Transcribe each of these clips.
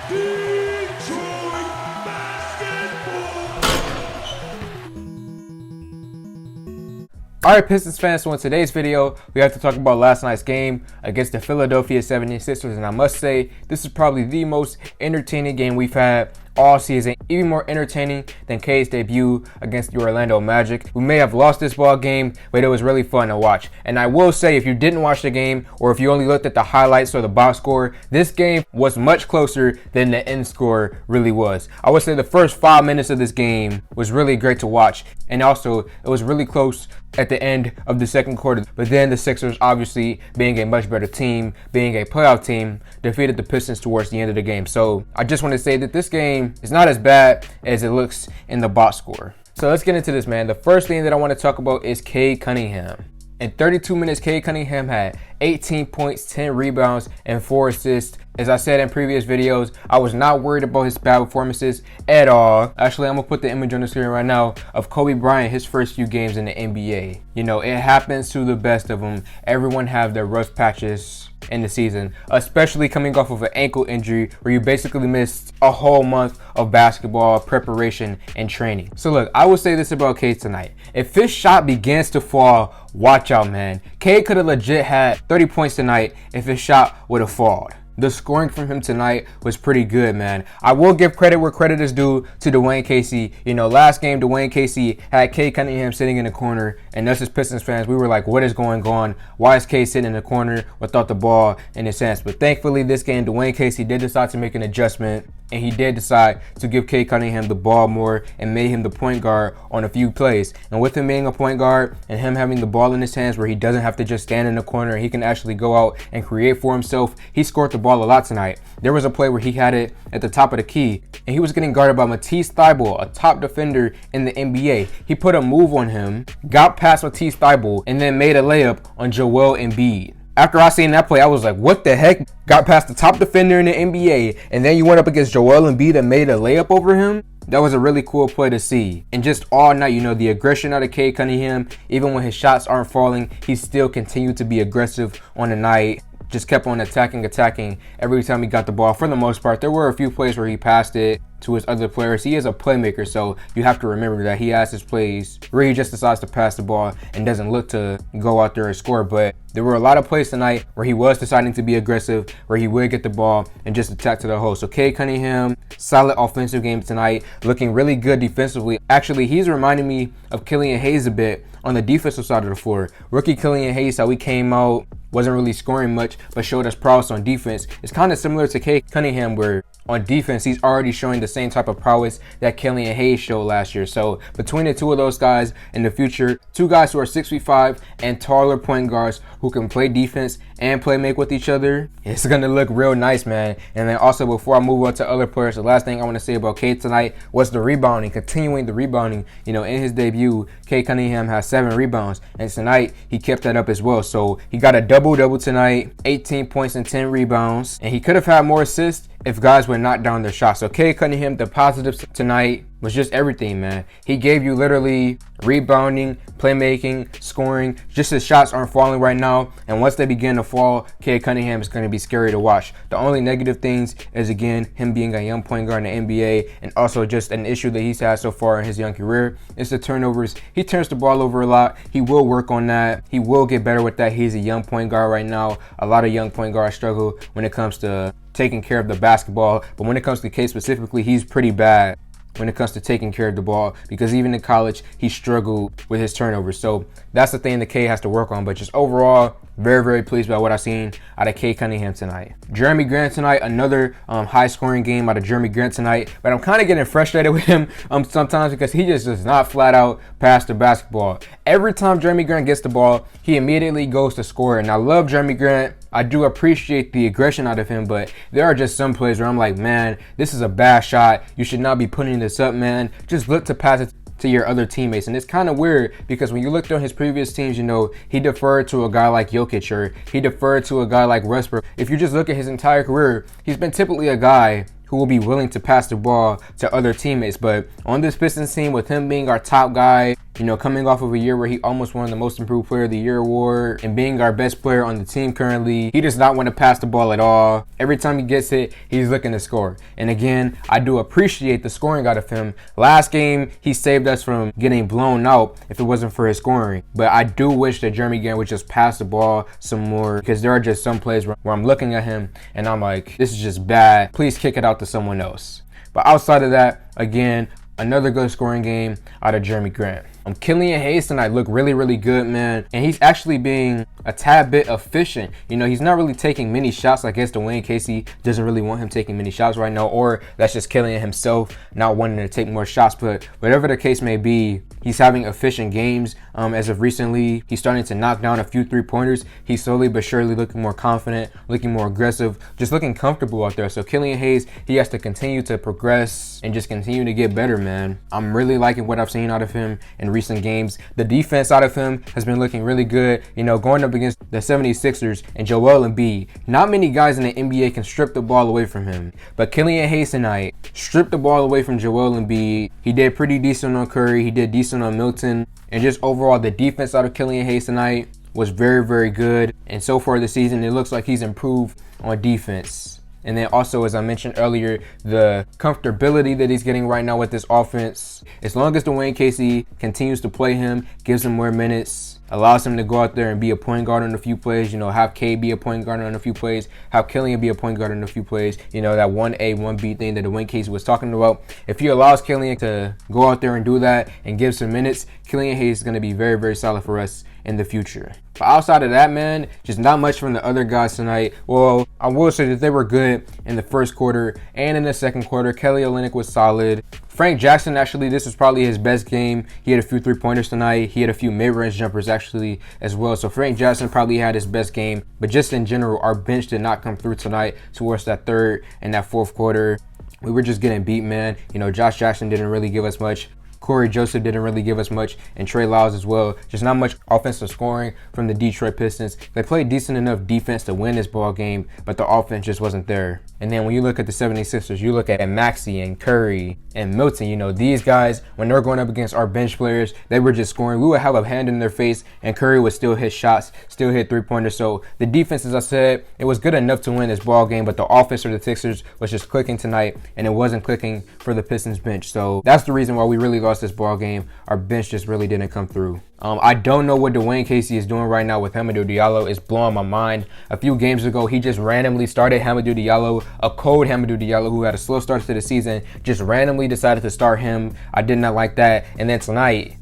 Detroit basketball. Alright, Pistons fans, so in today's video, we have to talk about last night's game against the Philadelphia 76ers, and I must say, this is probably the most entertaining game we've had all season, even more entertaining than Cade's debut against the Orlando Magic. We may have lost this ball game, but it was really fun to watch. And I will say, if you didn't watch the game, or if you only looked at the highlights or the box score, this game was much closer than the end score really was. I would say the first 5 minutes of this game was really great to watch, and also it was really close at the end of the second quarter. But then the Sixers, obviously being a much better team, being a playoff team, defeated the Pistons towards the end of the game. So I just want to say that this game is not as bad as it looks in the box score. So let's get into this, man. The first thing that I want to talk about is Cade Cunningham. In 32 minutes, Cade Cunningham had 18 points, 10 rebounds, and 4 assists. As I said in previous videos, I was not worried about his bad performances at all. Actually, I'm going to put the image on the screen right now of Kobe Bryant, his first few games in the NBA. You know, it happens to the best of them. Everyone have their rough patches in the season, especially coming off of an ankle injury where you basically missed a whole month of basketball preparation and training. So look, I will say this about Cade tonight. If his shot begins to fall, watch out, man. Cade could have legit had 30 points tonight if his shot would have fallen. The scoring from him tonight was pretty good, man. I will give credit where credit is due to Dwayne Casey. You know, last game, Dwayne Casey had Cade Cunningham sitting in the corner, and us as Pistons fans, we were like, what is going on? Why is Cade sitting in the corner without the ball in his hands? But thankfully, this game, Dwayne Casey did decide to make an adjustment, and he did decide to give Cade Cunningham the ball more and made him the point guard on a few plays. And with him being a point guard and him having the ball in his hands where he doesn't have to just stand in the corner, he can actually go out and create for himself, he scored the ball a lot tonight. There was a play where he had it at the top of the key, and he was getting guarded by Matisse Thybulle, a top defender in the NBA. He put a move on him, got past Matisse Thybulle, and then made a layup on Joel Embiid. After I seen that play, I was like, what the heck? Got past the top defender in the NBA, and then you went up against Joel Embiid and made a layup over him? That was a really cool play to see. And just all night, you know, the aggression out of Cade Cunningham, even when his shots aren't falling, he still continued to be aggressive on the night. Just kept on attacking every time he got the ball. For the most part, there were a few plays where he passed it to his other players. He is a playmaker, so you have to remember that he has his plays where he just decides to pass the ball and doesn't look to go out there and score. But there were a lot of plays tonight where he was deciding to be aggressive, where he would get the ball and just attack to the hole. So Cade Cunningham, solid offensive game tonight, looking really good defensively. Actually, he's reminding me of Killian Hayes a bit on the defensive side of the floor. Rookie Killian Hayes, how he came out, wasn't really scoring much, but showed us prowess on defense. It's kind of similar to Cade Cunningham, where on defense, he's already showing the same type of prowess that Killian Hayes showed last year. So between the two of those guys in the future, two guys who are 6'5" and taller point guards who can play defense and play make with each other, it's going to look real nice, man. And then also, before I move on to other players, the last thing I want to say about Cade tonight was the rebounding, continuing the rebounding. You know, in his debut, Cade Cunningham has 7 rebounds, and tonight he kept that up as well. So he got a double-double tonight, 18 points and 10 rebounds, and he could have had more assists if guys would knock down their shots. So Cade Cunningham, the positives tonight was just everything, man. He gave you literally rebounding, playmaking, scoring. Just his shots aren't falling right now, and once they begin to fall, Cade Cunningham is going to be scary to watch. The only negative things is, again, him being a young point guard in the NBA, and also just an issue that he's had so far in his young career is the turnovers. He turns the ball over a lot. He will work on that. He will get better with that. He's a young point guard right now. A lot of young point guards struggle when it comes to taking care of the basketball, but when it comes to Cade specifically, he's pretty bad when it comes to taking care of the ball, because even in college, he struggled with his turnovers. So that's the thing that Cade has to work on. But just overall, very, very pleased by what I've seen out of Cade Cunningham tonight. Jerami Grant tonight, another high-scoring game out of Jerami Grant tonight. But I'm kind of getting frustrated with him sometimes because he just does not flat out pass the basketball. Every time Jerami Grant gets the ball, he immediately goes to score. And I love Jerami Grant. I do appreciate the aggression out of him, but there are just some plays where I'm like, man, this is a bad shot. You should not be putting this up, man. Just look to pass it to your other teammates. And it's kind of weird because when you looked on his previous teams, you know, he deferred to a guy like Jokic, or he deferred to a guy like Westbrook. If you just look at his entire career, he's been typically a guy who will be willing to pass the ball to other teammates. But on this Pistons team, with him being our top guy, you know, coming off of a year where he almost won the Most Improved Player of the Year award and being our best player on the team currently, he does not want to pass the ball at all. Every time he gets hit, he's looking to score. And again, I do appreciate the scoring out of him. Last game, he saved us from getting blown out if it wasn't for his scoring. But I do wish that Jeremy Grant would just pass the ball some more, because there are just some plays where I'm looking at him and I'm like, this is just bad. Please kick it out to someone else. But outside of that, again, another good scoring game out of Jeremy Grant. Killian Hayes tonight looked really, really good, man. And he's actually being a tad bit efficient. You know, he's not really taking many shots. I guess Dwayne Casey doesn't really want him taking many shots right now, or that's just Killian himself not wanting to take more shots. But whatever the case may be, he's having efficient games. As of recently, he's starting to knock down a few three-pointers. He's slowly but surely looking more confident, looking more aggressive, just looking comfortable out there. So Killian Hayes, he has to continue to progress and just continue to get better, man. I'm really liking what I've seen out of him in recent games. The defense out of him has been looking really good. You know, going up against the 76ers and Joel Embiid, not many guys in the NBA can strip the ball away from him. But Killian Hayes tonight stripped the ball away from Joel Embiid. He did pretty decent on Curry. He did decent on Milton. And just overall, the defense out of Killian Hayes tonight was very, very good. And so far this season, it looks like he's improved on defense. And then also, as I mentioned earlier, the comfortability that he's getting right now with this offense. As long as Dwayne Casey continues to play him, gives him more minutes, allows him to go out there and be a point guard on a few plays, you know, have Cade be a point guard on a few plays, have Killian be a point guard on a few plays, you know, that 1A, 1B thing that Dwayne Casey was talking about. If he allows Killian to go out there and do that and give some minutes, Killian Hayes is going to be very, very solid for us in the future. But outside of that, man, just not much from the other guys tonight. Well, I will say that they were good in the first quarter and in the second quarter. Kelly Olynyk was solid. Frank Jackson, actually, this was probably his best game. He had a few three-pointers tonight. He had a few mid-range jumpers, actually, as well. So Frank Jackson probably had his best game. But just in general, our bench did not come through tonight towards that third and that fourth quarter. We were just getting beat, man. You know, Josh Jackson didn't really give us much. Corey Joseph didn't really give us much, and Trey Lyles as well. Just not much offensive scoring from the Detroit Pistons. They played decent enough defense to win this ball game, but the offense just wasn't there. And then when you look at the 76ers, you look at Maxey and Curry and Milton. You know, these guys, when they're going up against our bench players, they were just scoring. We would have a hand in their face, and Curry would still hit shots, still hit three-pointers. So the defense, as I said, it was good enough to win this ball game, but the offense for the Sixers was just clicking tonight, and it wasn't clicking for the Pistons bench. So that's the reason why we really lost this ball game. Our bench just really didn't come through. I don't know what Dwayne Casey is doing right now with Hamidou Diallo. It's blowing my mind. A few games ago, he just randomly started Hamidou Diallo, a cold Hamidou Diallo who had a slow start to the season, just randomly decided to start him. I did not like that. And then tonight,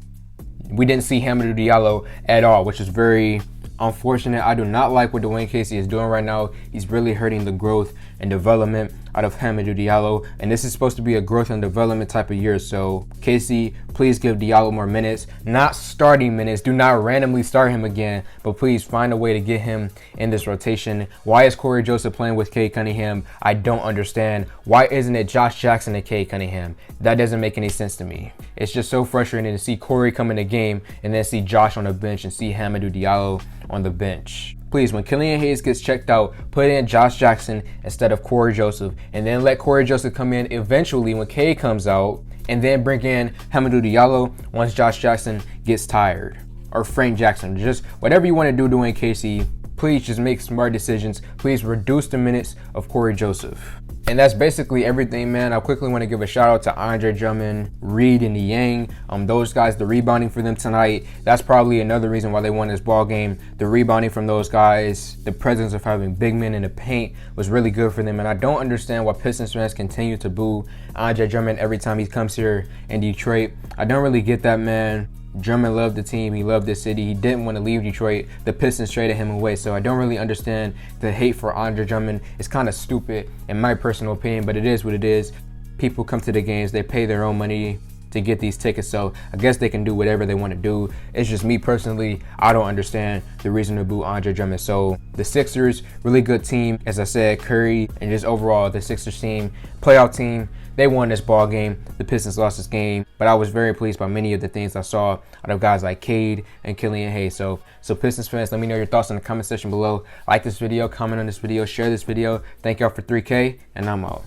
we didn't see Hamidou Diallo at all, which is very unfortunate. I do not like what Dwayne Casey is doing right now. He's really hurting the growth and development out of Hamidou Diallo, and this is supposed to be a growth and development type of year. So Casey, please give Diallo more minutes, not starting minutes. Do not randomly start him again, but please find a way to get him in this rotation. Why is Corey Joseph playing with Cade Cunningham? I don't understand. Why isn't it Josh Jackson and Cade Cunningham? That doesn't make any sense to me. It's just so frustrating to see Corey come in the game and then see Josh on the bench and see Hamidou Diallo on the bench. Please, when Killian Hayes gets checked out, put in Josh Jackson instead of Corey Joseph, and then let Corey Joseph come in eventually when Cade comes out, and then bring in Hamidou Diallo once Josh Jackson gets tired, or Frank Jackson. Just whatever you want to do, Dwayne Casey. Please just make smart decisions. Please reduce the minutes of Corey Joseph. And that's basically everything, man. I quickly want to give a shout out to Andre Drummond, Reed, and Niang. Those guys, the rebounding for them tonight, that's probably another reason why they won this ball game. The rebounding from those guys, the presence of having big men in the paint was really good for them. And I don't understand why Pistons fans continue to boo Andre Drummond every time he comes here in Detroit. I don't really get that, man. Drummond loved the team. He loved the city. He didn't want to leave Detroit. The Pistons traded him away. So I don't really understand the hate for Andre Drummond. It's kind of stupid in my personal opinion, but it is what it is. People come to the games. They pay their own money to get these tickets. So I guess they can do whatever they want to do. It's just me personally. I don't understand the reason to boo Andre Drummond. So the Sixers, really good team. As I said, Curry and just overall the Sixers team, playoff team. They won this ball game. The Pistons lost this game, but I was very pleased by many of the things I saw out of guys like Cade and Killian Hayes. So Pistons fans, let me know your thoughts in the comment section below. Like this video, comment on this video, share this video. Thank y'all for 3K, and I'm out.